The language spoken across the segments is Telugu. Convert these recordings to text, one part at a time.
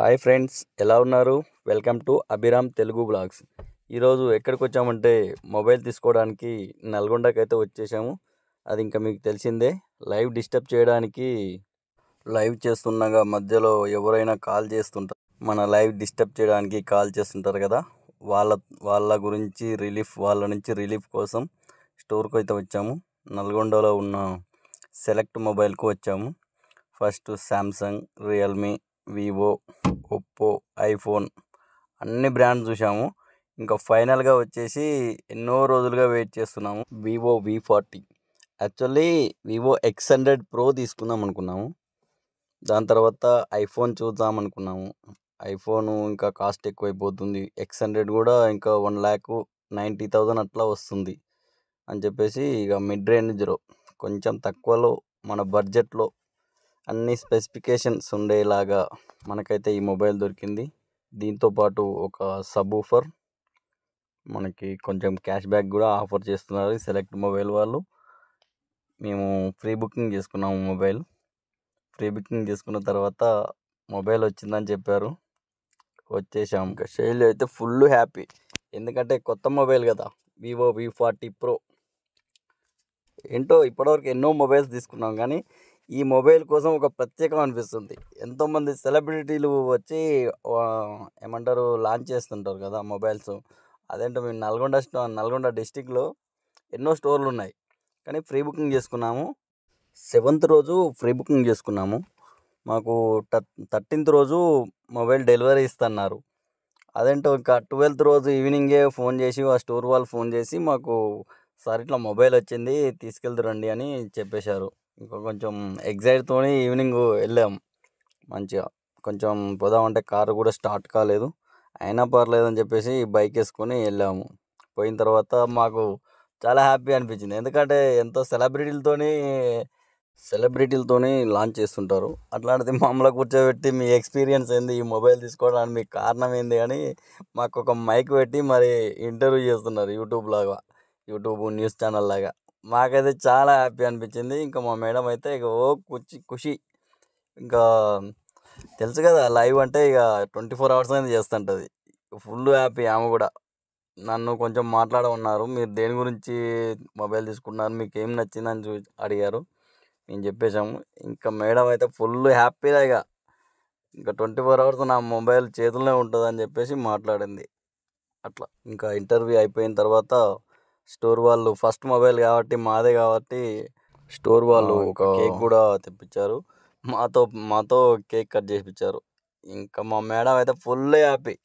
హాయ్ ఫ్రెండ్స్, ఎలా ఉన్నారు? Welcome to Abhiram Telugu blogs. ఈరోజు ఎక్కడికి వచ్చామంటే మొబైల్ తీసుకోవడానికి నల్గొండకైతే వచ్చేసాము. అది ఇంకా మీకు తెలిసిందే. లైవ్ డిస్టర్బ్ చేయడానికి లైవ్ చేస్తుండగా మధ్యలో ఎవరైనా కాల్ చేస్తుంటారు. మన లైవ్ డిస్టర్బ్ చేయడానికి కాల్ చేస్తుంటారు కదా, వాళ్ళ వాళ్ళ నుంచి రిలీఫ్ కోసం స్టోర్కి అయితే వచ్చాము. నల్గొండలో ఉన్న సెలెక్ట్ మొబైల్కు వచ్చాము. First Samsung, Realme, Vivo, Oppo, iPhone అన్ని బ్రాండ్స్ చూసాము. ఇంకా ఫైనల్గా వచ్చేసి ఎన్నో రోజులుగా వెయిట్ చేస్తున్నాము, Vivo V40. Actually Vivo X100 Pro తీసుకుందాం అనుకున్నాము. దాని తర్వాత ఐఫోన్ చూద్దాం అనుకున్నాము. ఐఫోన్ ఇంకా కాస్ట్ ఎక్కువైపోతుంది. X100 కూడా ఇంకా 1,90,000 అట్లా వస్తుంది అని చెప్పేసి ఇక మిడ్ రేంజ్లో కొంచెం తక్కువలో మన బడ్జెట్లో అన్ని స్పెసిఫికేషన్స్ ఉండేలాగా మనకైతే ఈ మొబైల్ దొరికింది. దీంతోపాటు ఒక సబ్వూఫర్, మనకి కొంచెం క్యాష్ బ్యాక్ కూడా ఆఫర్ చేస్తున్నారు సెలెక్ట్ మొబైల్ వాళ్ళు. మేము ప్రీ బుకింగ్ చేసుకున్నాము మొబైల్. ప్రీ బుకింగ్ చేసుకున్న తర్వాత మొబైల్ వచ్చిందని చెప్పారు, వచ్చేసాము. ఇంకా శైలి అయితే ఫుల్ హ్యాపీ, ఎందుకంటే కొత్త మొబైల్ కదా, వివో V40 Pro. ఏంటో ఇప్పటివరకు ఎన్నో మొబైల్స్ తీసుకున్నాం, కానీ ఈ మొబైల్ కోసం ఒక ప్రత్యేకం అనిపిస్తుంది. ఎంతోమంది సెలబ్రిటీలు వచ్చి ఏమంటారు లాంచ్ చేస్తుంటారు కదా మొబైల్స్. అదేంటో మేము నల్గొండ డిస్టిక్లో ఎన్నో స్టోర్లు ఉన్నాయి, కానీ ఫ్రీ బుకింగ్ చేసుకున్నాము. 7th రోజు ఫ్రీ బుకింగ్ చేసుకున్నాము. మాకు 13th రోజు మొబైల్ డెలివరీ ఇస్తున్నారు. అదేంటో ఇంకా 12th రోజు ఈవినింగే ఫోన్ చేసి ఆ స్టోర్ వాళ్ళు ఫోన్ చేసి మాకు సార్ ఇట్లా మొబైల్ వచ్చింది తీసుకెళ్తురండి అని చెప్పేశారు. ఇంకా కొంచెం ఎగ్జైట్తో ఈవినింగ్ వెళ్ళాము. మంచిగా కొంచెం పోదామంటే కారు కూడా స్టార్ట్ కాలేదు, అయినా పర్లేదని చెప్పేసి బైక్ వేసుకొని వెళ్ళాము. పోయిన తర్వాత మాకు చాలా హ్యాపీ అనిపించింది, ఎందుకంటే ఎంతో సెలబ్రిటీలతోని లాంచ్ చేస్తుంటారు. అట్లాంటిది మమ్మల్ని కూర్చోబెట్టి మీ ఎక్స్పీరియన్స్ ఏంది, ఈ మొబైల్ తీసుకోవడానికి మీకు కారణం ఏంది అని మాకు ఒక మైక్ పెట్టి మరి ఇంటర్వ్యూ చేస్తున్నారు, యూట్యూబ్ న్యూస్ ఛానల్ లాగా. మాకైతే చాలా హ్యాపీ అనిపించింది. ఇంకా మా మేడం అయితే ఇక ఖుషి. ఇంకా తెలుసు కదా లైవ్ అంటే ఇక 24 hours అనేది చేస్తుంటుంది. ఫుల్ హ్యాపీ ఆమె కూడా. నన్ను కొంచెం మాట్లాడమన్నారు, మీరు దేని గురించి మొబైల్ తీసుకున్నారు, మీకు ఏం నచ్చిందని అడిగారు. మేము చెప్పేశాము. ఇంకా మేడం అయితే ఫుల్ హ్యాపీగా ఇంకా 24 hours నా మొబైల్ చేతుల్లో ఉంటుందని చెప్పేసి మాట్లాడింది. అట్లా ఇంకా ఇంటర్వ్యూ అయిపోయిన తర్వాత స్టోర్ వాళ్ళు ఫస్ట్ మొబైల్ కాబట్టి మాదే కాబట్టి స్టోర్ వాళ్ళు ఒక కేక్ కూడా తెప్పించారు. మాతో కేక్ కట్ చేయించారు. ఇంకా మా మేడం అయితే ఫుల్ హ్యాపీ.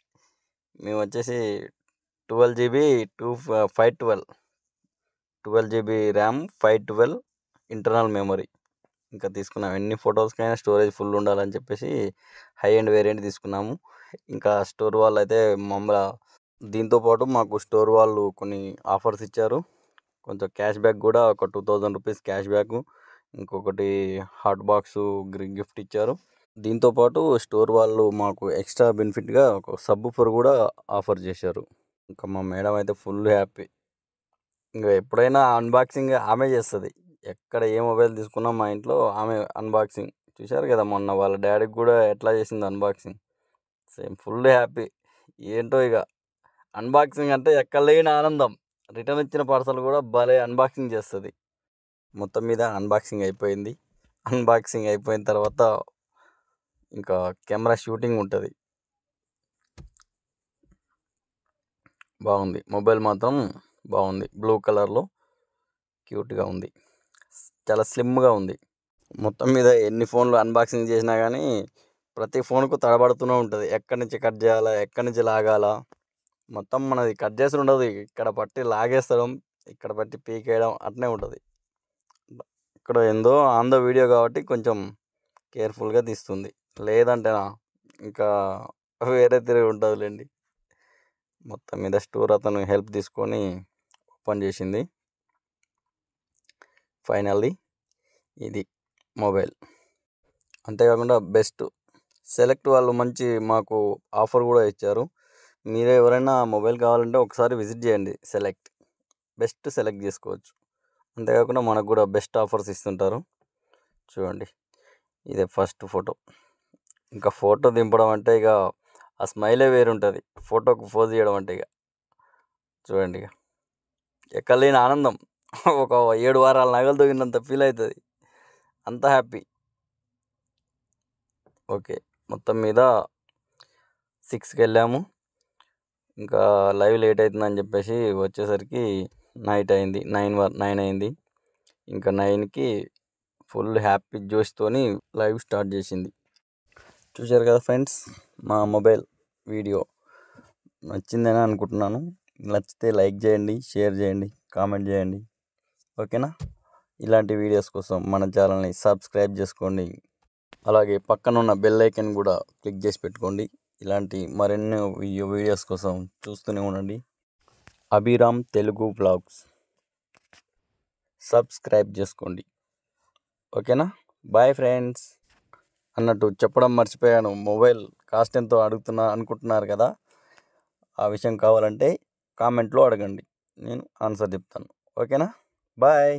మేము వచ్చేసి 12GB 12GB RAM, 512 internal memory ఇంకా తీసుకున్నాము. ఎన్ని ఫొటోస్కైనా స్టోరేజ్ ఫుల్ ఉండాలని చెప్పేసి హై అండ్ వేరియంట్ తీసుకున్నాము. ఇంకా స్టోర్ వాళ్ళు అయితే దీంతోపాటు మాకు స్టోర్ వాళ్ళు కొన్ని ఆఫర్స్ ఇచ్చారు. కొంచెం క్యాష్ బ్యాక్ కూడా ఒక 2,000 రూపీస్ క్యాష్ బ్యాక్, ఇంకొకటి హాట్ బాక్స్ గిఫ్ట్ ఇచ్చారు. దీంతోపాటు స్టోర్ వాళ్ళు మాకు ఎక్స్ట్రా బెనిఫిట్గా ఒక సబ్వూఫర్ కూడా ఆఫర్ చేశారు. ఇంకా మా మేడం అయితే ఫుల్ హ్యాపీ. ఇంకా ఎప్పుడైనా అన్బాక్సింగ్ ఆమె చేస్తుంది. ఎక్కడ ఏ మొబైల్ తీసుకున్నా మా ఇంట్లో ఆమె అన్బాక్సింగ్. చూశారు కదా మొన్న వాళ్ళ డాడీకి కూడా ఎట్లా చేసింది అన్బాక్సింగ్, సేమ్ ఫుల్ హ్యాపీ. ఏంటో ఇక అన్బాక్సింగ్ అంటే ఎక్కడ లేని ఆనందం. రిటర్న్ ఇచ్చిన పార్సల్ కూడా భలే అన్బాక్సింగ్ చేస్తుంది. మొత్తం మీద అన్బాక్సింగ్ అయిపోయింది. అన్బాక్సింగ్ అయిపోయిన తర్వాత ఇంకా కెమెరా షూటింగ్ ఉంటుంది. బాగుంది, మొబైల్ మాత్రం బాగుంది. బ్లూ కలర్లో క్యూట్గా ఉంది, చాలా స్లిమ్గా ఉంది. మొత్తం మీద ఎన్ని ఫోన్లు అన్బాక్సింగ్ చేసినా కానీ ప్రతి ఫోన్కు తడబడుతూనే ఉంటుంది. ఎక్కడి నుంచి కట్ చేయాలా, ఎక్కడి నుంచి లాగాలా, మొత్తం మనది కట్ చేసి ఉండదు. ఇక్కడ పట్టి లాగేస్తడం, ఇక్కడ పట్టి పీకేయడం అట్నే ఉంటుంది. ఇక్కడ ఏందో ఆన్ ద వీడియో కాబట్టి కొంచెం కేర్ఫుల్గా తీస్తుంది, లేదంటే ఇంకా వేరే తిరిగి ఉంటుందిలేండి. మొత్తం మీద స్టోర్ అతను హెల్ప్ తీసుకొని ఓపెన్ చేసింది. ఫైనల్లీ ఇది మొబైల్. అంతేకాకుండా బెస్ట్ సెలెక్ట్ వాళ్ళు మంచి మాకు ఆఫర్ కూడా ఇచ్చారు. మీరే ఎవరైనా మొబైల్ కావాలంటే ఒకసారి విజిట్ చేయండి. బెస్ట్ సెలెక్ట్ చేసుకోవచ్చు. అంతేకాకుండా మనకు కూడా బెస్ట్ ఆఫర్స్ ఇస్తుంటారు. చూడండి, ఇదే ఫస్ట్ ఫోటో. ఇంకా ఫోటో దింపడం అంటే ఇక ఆ స్మైలే వేరుంటుంది. ఫోటోకు పోజ్ చేయడం అంటే ఇక చూడండి, ఇక ఎక్కలేని ఆనందం. ఒక 7 వారాల నగలు తొగినంత ఫీల్ అవుతుంది, అంత హ్యాపీ. ఓకే, మొత్తం మీద 6కి వెళ్ళాము. ఇంకా లైవ్ లేట్ అవుతుందని చెప్పేసి వచ్చేసరికి నైట్ అయింది, 9 అయింది. ఇంకా 9కి ఫుల్ హ్యాపీ జోష్తోని లైవ్ స్టార్ట్ చేసింది. చూశారు కదా ఫ్రెండ్స్, మా మొబైల్ వీడియో నచ్చిందని అనుకుంటున్నాను. నచ్చితే లైక్ చేయండి, షేర్ చేయండి, కామెంట్ చేయండి. ఓకేనా? ఇలాంటి వీడియోస్ కోసం మన ఛానల్ని సబ్స్క్రైబ్ చేసుకోండి. అలాగే పక్కన ఉన్న బెల్ ఐకాన్ కూడా క్లిక్ చేసి పెట్టుకోండి. ఇలాంటి మరెన్నో వీడియోస్ కోసం చూస్తూనే ఉండండి. అభిరామ్ తెలుగు బ్లాగ్స్ సబ్స్క్రైబ్ చేసుకోండి. ఓకేనా? Bye friends. అన్నట్టు చెప్పడం మర్చిపోయాను, మొబైల్ కాస్ట్ ఎంతో అనుకుంటున్నారు కదా, ఆ విషయం కావాలంటే కామెంట్లో అడగండి, నేను ఆన్సర్ చెప్తాను. ఓకేనా? బాయ్.